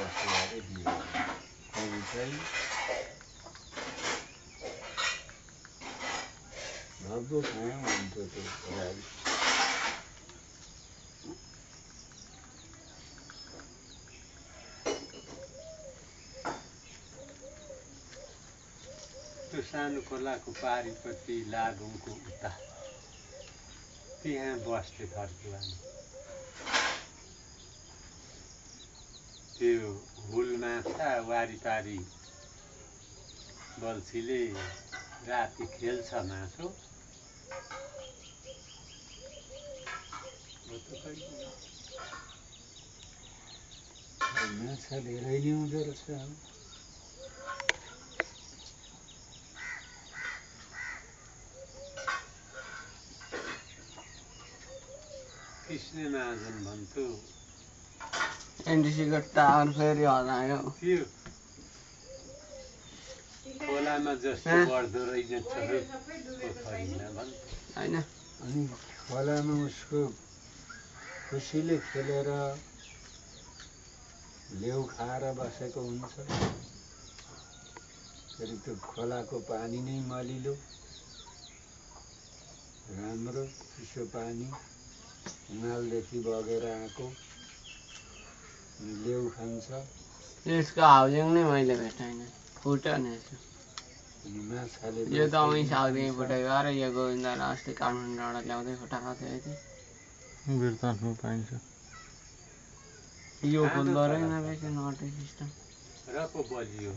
बस्दै दियो कवि चाहिँ भब्बो कहाँ हुन्थ्यो त्यो राई त्यो सानो खोलाको पारिपट्टि लागुङको उता त्यहाँ बस्थे फर्कुवानी त्यो हुल माछा वारिपारी बल्छीले राति खेल्छ मासु माछा धेरै नै हुँदो रहेछ कृष्ण महाजन भन्थ्यो एनडीसीको टावर फेरि हरायो त्यो खोलामा जस्तो बढ्दो रहेछ पोखरीमा भन्थ्यो होइन अनि खोलामा उसको खुसीले खेलेर लेउ खाएर बसेको हुन्छ फेरि त्यो खोलाको पानी नै मलिलो राम्रो चिसो पानी हिमालदेखि बगेर आएको लेउ खान्छ यसको हाउजिङ नै मैले भेटाइन फुट्यो नि माछाले यो त अमी साउदेखि फुटेको अरे यो गोविन्दलाई अस्ति काठमाडौँबाट ल्याउँदै फुटाएको थियो यति बिरतासमा पाइन्छ यो खोल्दो रहेन रहेछ नटे सिस्टम र पो बलियो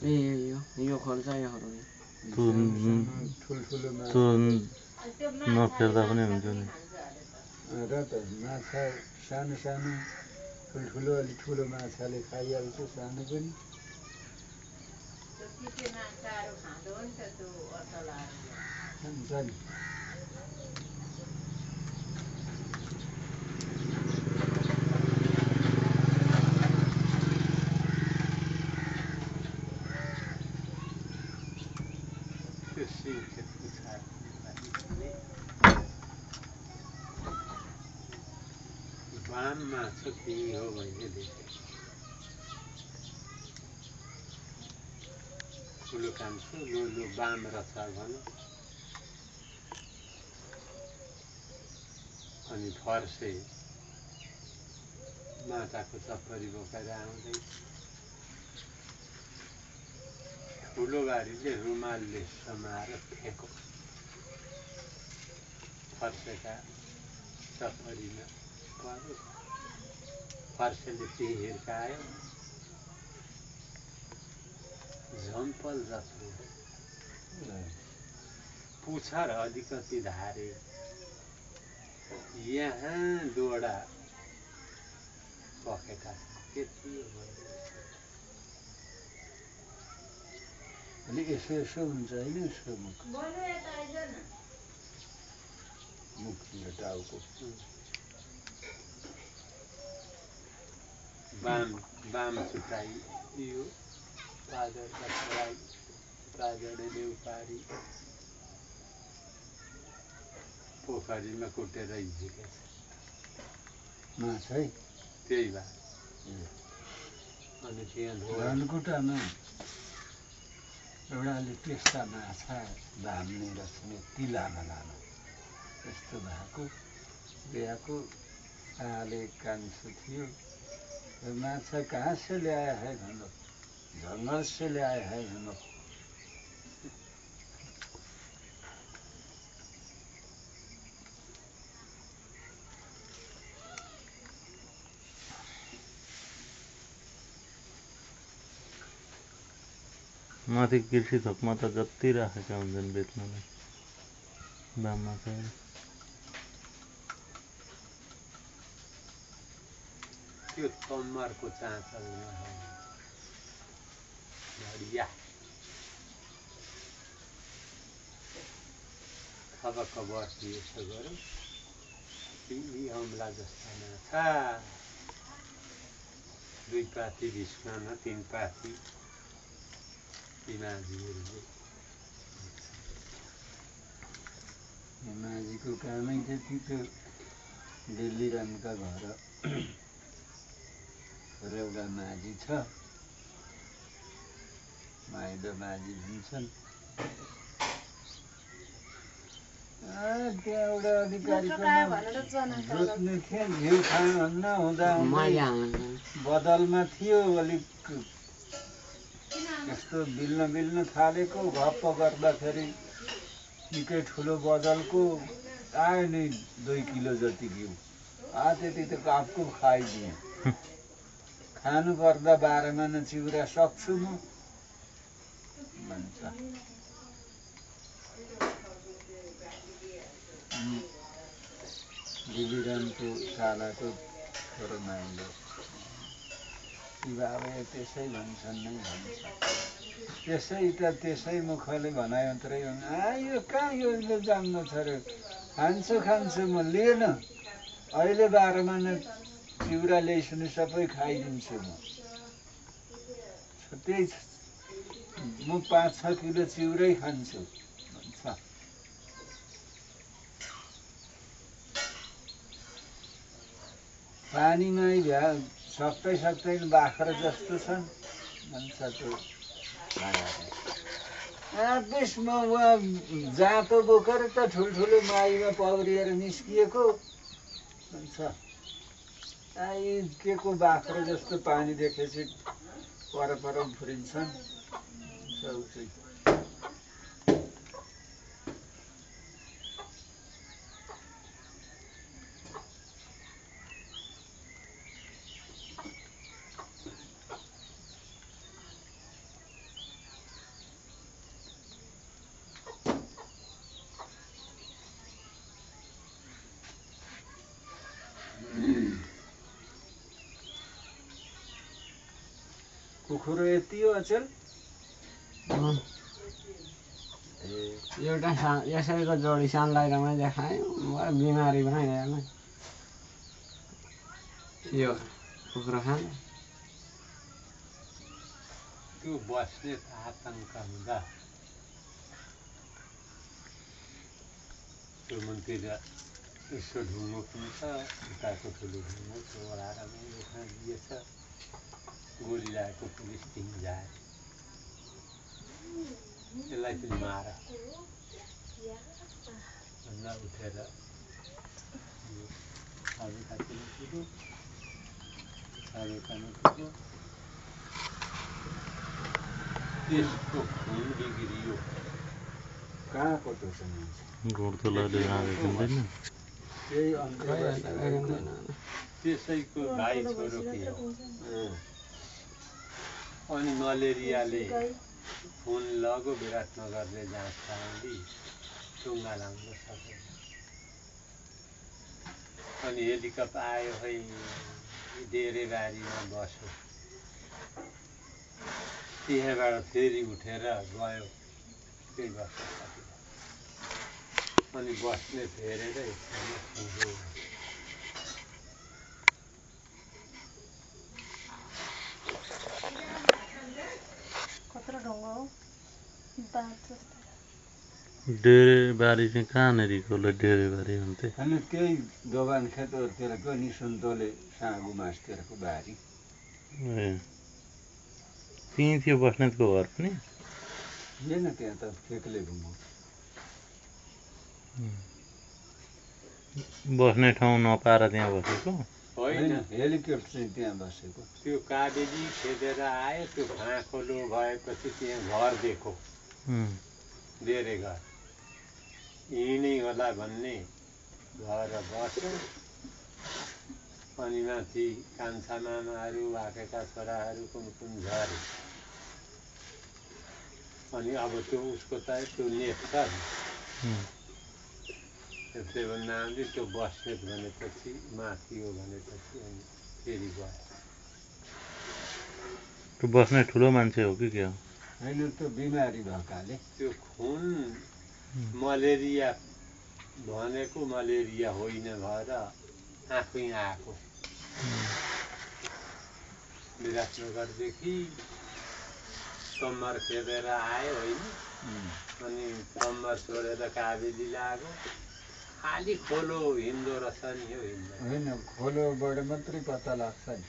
ए यो खोल्छ यो ठुल्ठुलो नफेर्दा पनि हुन्छ नि र त माछा सानो सानो ठुल्ठुलो अलि ठुलो माछाले खाइहाल्छ सानो पनि खान्छ नि बाम माछा त्यही हो मैले देखेँ ठुलो कान्छो लु बाम रहेछ भन अनि फर्से माटाको चप्परी बोकेर आउँदै ठुलो बारीले रुमालले समाएर फेको फर्सेका चप्परीमा पर्यो फर्सेले त्यही हिर्कायो झम्पल जस्तो पुच्छर अलिकति धारे यहाँ दोडा पखेटा त्यति अलिक यसो यसो हुन्छ होइन उसको मुख टाउको बाम छुट्याइयो पाजरका छोराई पाजरले उपारी पोखरीमा कुटेर झिकेछ माछा है त्यही भए अनि त्यहाँ धनकुटामा एउटाले त्यस्ता माछा धाम्ने रहेछ यति लामो लामो यस्तो भएको बिहाको आले कान्छो थियो माछा कहाँ से ल्याया है भनो जङ्गल से ल्याया है भनो माथि कृषि थोकमा त जति राखेका हुन्छन् बेच्नलाई दाममा चाहिँ त्यो कम्मरको चाँचलमा बढिया खबक बस्ती यसो गरौँ तिमी औँला जस्ता माछा दुई पाथी भिस्कन तीन पाथी माझीको कामै त्यति त्यो दिल्ली रामका घर र एउटा माझी छ, माइलो माझी हुन्छन्। त्यहाँ एउटा अधिकारीकोमा जोत्ने थिएँ, घिउ खान हुँदा बदलमा थियो, अलिक यस्तो बिल्न थालेको, घप्प गर्दाखेरि निकै ठुलो बदलको आयो नि 2 किलो जति घिउ। त्यति त कापको खाइदिएँ। खानु पर्दा 12 महिना चिउरा सक्छु म भन्छ। बिबिरामको सालाको छोरो माइलो बाबा त्यसै भन्छन् नै भन्छ। त्यसै मुखले भनाइ मात्रै यो कहाँ यो जान्न छ र, खान्छु म लिएन, अहिले 12 महिना चिउरा ल्याइसुनि सबै खाइदिन्छु म। त्यही म 5-6 किलो चिउरै खान्छु भन्छ। पानीमै सक्दैन बाख्रा जस्तो छन् भन्छ त्यो भाडाले। त्यसमा उहाँ जाँतो बोकेर त ठुल्ठुलो माईमा पौरिएर निस्किएको भन्छ। के को बाख्रा जस्तो पानी देखेपछि पर फुरिन्छन् उसै। कुखुरो यति हो अचेल? एउटा यसैको जोडी सानलाई रमाइ देखाएँ, बिमारी बनाइरहेको यो कुखुरा खान। त्यो बस्ने आतङ्क हुँदा त्यो मन्तिर यसो ढुङ्गो पनि छ, उताको ठुलो ढुङ्गो त्यो ओढाएर उखान दिएछ। गोली लागेको पुलिस 3 जाए, यसलाई पनि मार भन्दा उठेर सबै पुग्यो। त्यसको खुन बिग्रियो। कहाँको त छ मान्छे? गोडतोलाले आउँदैन। त्यसैको भाइ छोरो के हो। अनि मलेरियाले खुन लगो विराटनगरले जाँच गराउँदी टुङ्गा लाउन सकेन। अनि हेलिकप्टर आयो है, डेरेबारीमा बस्यो। त्यहाँबाट फेरि उठेर गयो, त्यही बस्न सकेन। अनि बस्ने फेरेर एकछिनमा पुग्यो। डेरेबारी चाहिँ कहाँनिरको होला? डेरेबारी भन्थे अनि त्यही दोबान खेतहरूतिरको निसुन्तले साँगु मासतिरको बारी। त्यहीँ थियो बस्नेतको घर पनि? होइन, त्यहाँ त ठेक्ले घुमो। बस्ने ठाउँ नपाएर त्यहाँ बसेको होइन, हेलिकप्टर चाहिँ त्यहाँ बसेको। त्यो काबेली खेदेर आयो, त्यो फाँखोलो भएपछि त्यहाँ घर दिएको, डेरे घर। यहीँ नै होला भन्ने घर बस्यो। अनि माथि कान्छा मामाहरू, वाकेका छोराहरू कुन झरे। अनि अब त्यो उसको त त्यो नेट छ नि, त्यसले भन्नाले त्यो बस्नेत भनेपछि माथि हो भनेपछि अनि फेरि गयो। त्यो बस्ने ठुलो मान्छे हो कि के हो? होइन, त्यो बिमारी भएकाले। त्यो खुन मलेरिया भनेको मलेरिया होइन भएर आफै आएको। विराटनगरदेखि कम्मर खेदेर आयो होइन। अनि कम्मर छोडेर काबेली लाग्यो। खाली खोलो हिँड्दो रहेछ नि, यो हिँड्दैन। होइन, खोलोबाट मात्रै पत्ता लाग्छ नि।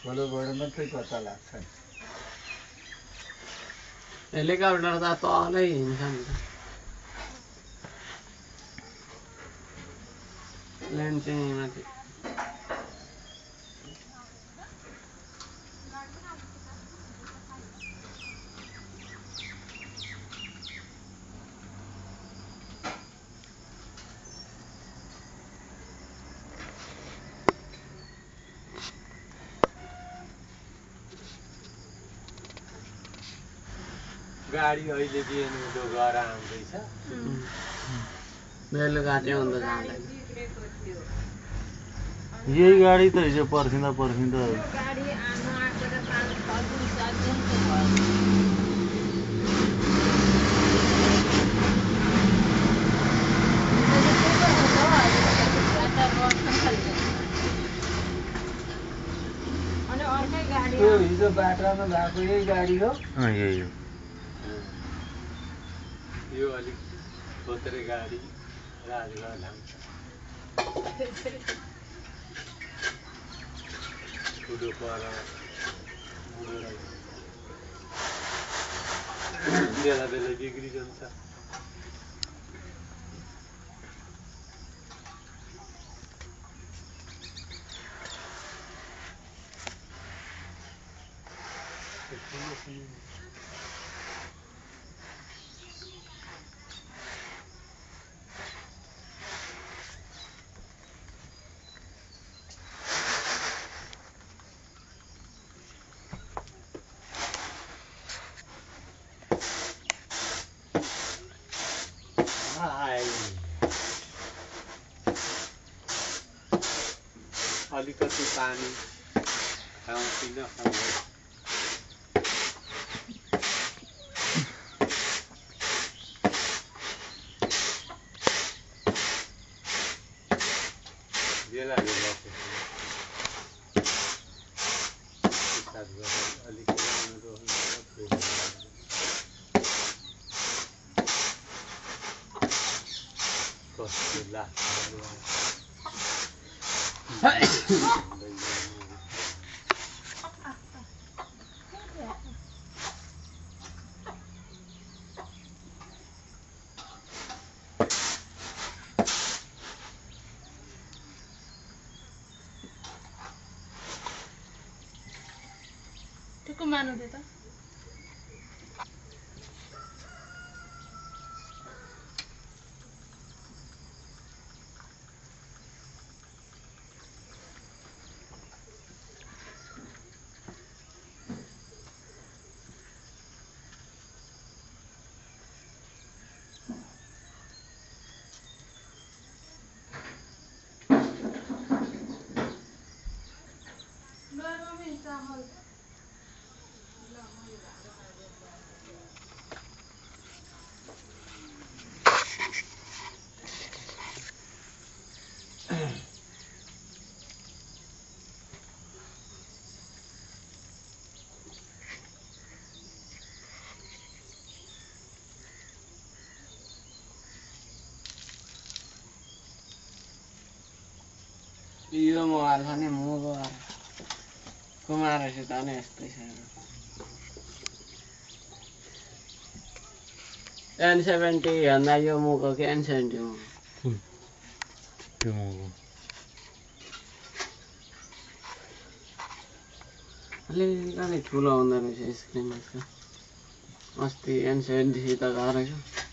खोलोबाट मात्रै पत्ता लाग्छ नि। हेलिकप्टर त तलै हिँड्छ नि त, प्लेन चाहिँ माथि। गाडी अहिले बिहान उँधो गएर आउँदैछ। बेलुका चाहिँ उँधो जाँदैन। यही गाडी त हिजो पर्खिँदा त्यो हिजो बाटामा भएको यही गाडी हो। यही हो। यो अलिक थोत्रे गाडी राजगढ लान्छ। ठुलो पर बेला बेला बिग्रिजान्छ। अलिकति पानी खाउँछु नखाउँ। बेला बेला अलिक राम्रो कस्तो लाग्छ। Tuku manu deh ta? यो मोबाइल पनि मुगो कुमारसित नै यस्तै छ। N70 भन्दा यो मुगो कि N70 मुगो? त्यो मुगो अलिकति ठुलो हुँदो रहेछ स्क्रिन यसको। अस्ति N70 सित गएको रहेछ।